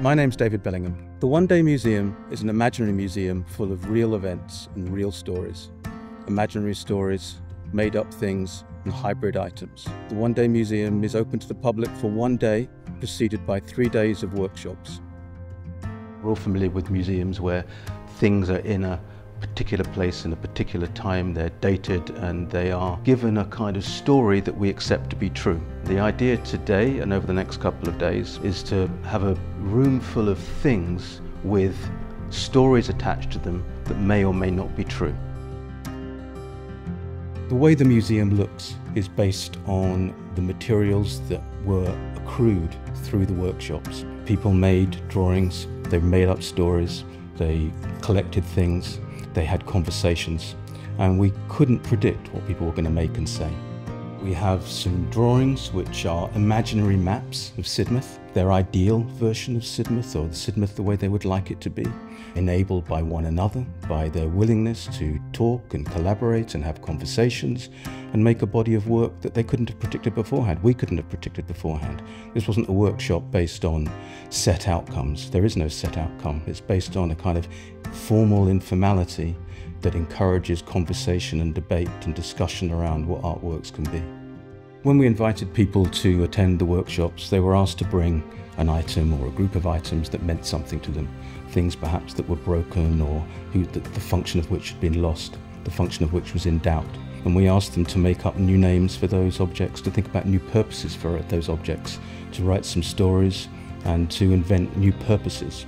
My name's David Bellingham. The One Day Museum is an imaginary museum full of real events and real stories. Imaginary stories, made-up things, and hybrid items. The One Day Museum is open to the public for one day, preceded by 3 days of workshops. We're all familiar with museums where things are in a particular place in a particular time, they're dated and they are given a kind of story that we accept to be true. The idea today and over the next couple of days is to have a room full of things with stories attached to them that may or may not be true. The way the museum looks is based on the materials that were accrued through the workshops. People made drawings, they made up stories, they collected things, they had conversations, and we couldn't predict what people were going to make and say. We have some drawings which are imaginary maps of Sidmouth, their ideal version of Sidmouth, or the Sidmouth the way they would like it to be, enabled by one another, by their willingness to talk and collaborate and have conversations and make a body of work that they couldn't have predicted beforehand. We couldn't have predicted beforehand. This wasn't a workshop based on set outcomes. There is no set outcome. It's based on a kind of formal informality that encourages conversation and debate and discussion around what artworks can be. When we invited people to attend the workshops, they were asked to bring an item or a group of items that meant something to them. Things perhaps that were broken or the function of which had been lost, the function of which was in doubt. And we asked them to make up new names for those objects, to think about new purposes for those objects, to write some stories and to invent new purposes.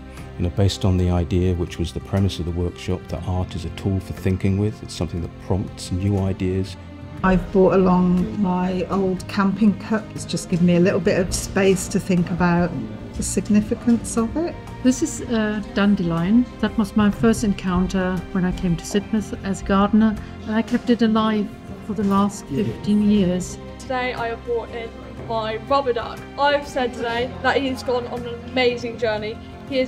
Based on the idea, which was the premise of the workshop, that art is a tool for thinking with. It's something that prompts new ideas. I've brought along my old camping cup. It's just given me a little bit of space to think about the significance of it. This is a dandelion. That was my first encounter when I came to Sidmouth as a gardener, and I kept it alive for the last 15 years. Today I have brought in my rubber duck. I've said today that he's gone on an amazing journey. He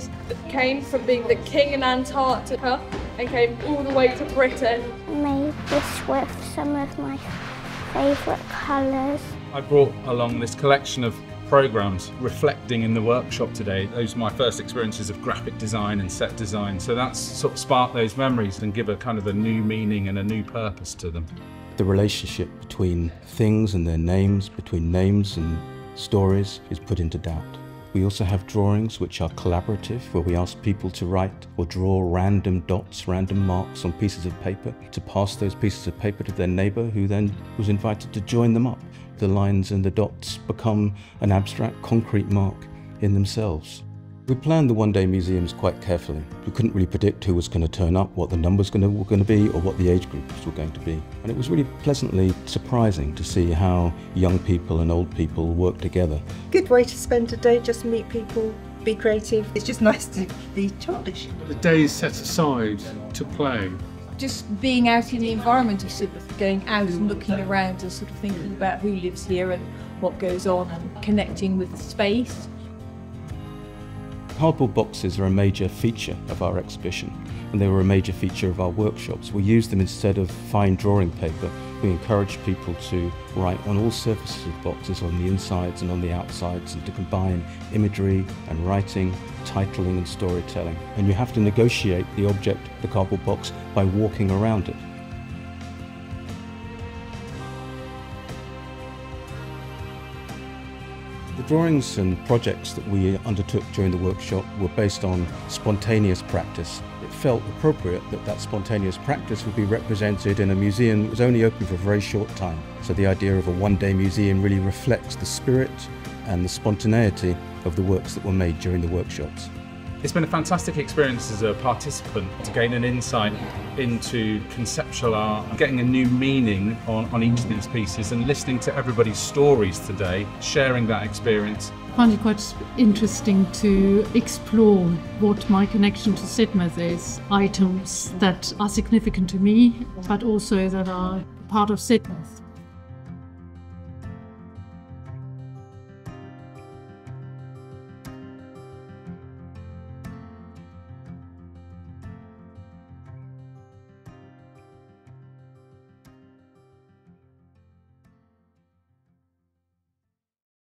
came from being the king in Antarctica and came all the way to Britain. I made this with some of my favourite colours. I brought along this collection of programmes reflecting in the workshop today. Those are my first experiences of graphic design and set design, so that's sort of sparked those memories and give a kind of a new meaning and a new purpose to them. The relationship between things and their names, between names and stories, is put into doubt. We also have drawings which are collaborative, where we ask people to write or draw random dots, random marks on pieces of paper, to pass those pieces of paper to their neighbour, who then was invited to join them up. The lines and the dots become an abstract, concrete mark in themselves. We planned the One Day Museums quite carefully. We couldn't really predict who was going to turn up, what the numbers were going to be, or what the age groups were going to be. And it was really pleasantly surprising to see how young people and old people work together. Good way to spend a day, just meet people, be creative. It's just nice to be childish. The day is set aside to play. Just being out in the environment of Sidmouth, going out and looking around and sort of thinking about who lives here and what goes on and connecting with the space. Cardboard boxes are a major feature of our exhibition, and they were a major feature of our workshops. We used them instead of fine drawing paper. We encouraged people to write on all surfaces of boxes, on the insides and on the outsides, and to combine imagery and writing, titling and storytelling. And you have to negotiate the object, the cardboard box, by walking around it. The drawings and projects that we undertook during the workshop were based on spontaneous practice. It felt appropriate that that spontaneous practice would be represented in a museum that was only open for a very short time. So the idea of a one-day museum really reflects the spirit and the spontaneity of the works that were made during the workshops. It's been a fantastic experience as a participant to gain an insight into conceptual art, getting a new meaning on each of these pieces and listening to everybody's stories today, sharing that experience. I find it quite interesting to explore what my connection to Sidmouth is. Items that are significant to me, but also that are part of Sidmouth.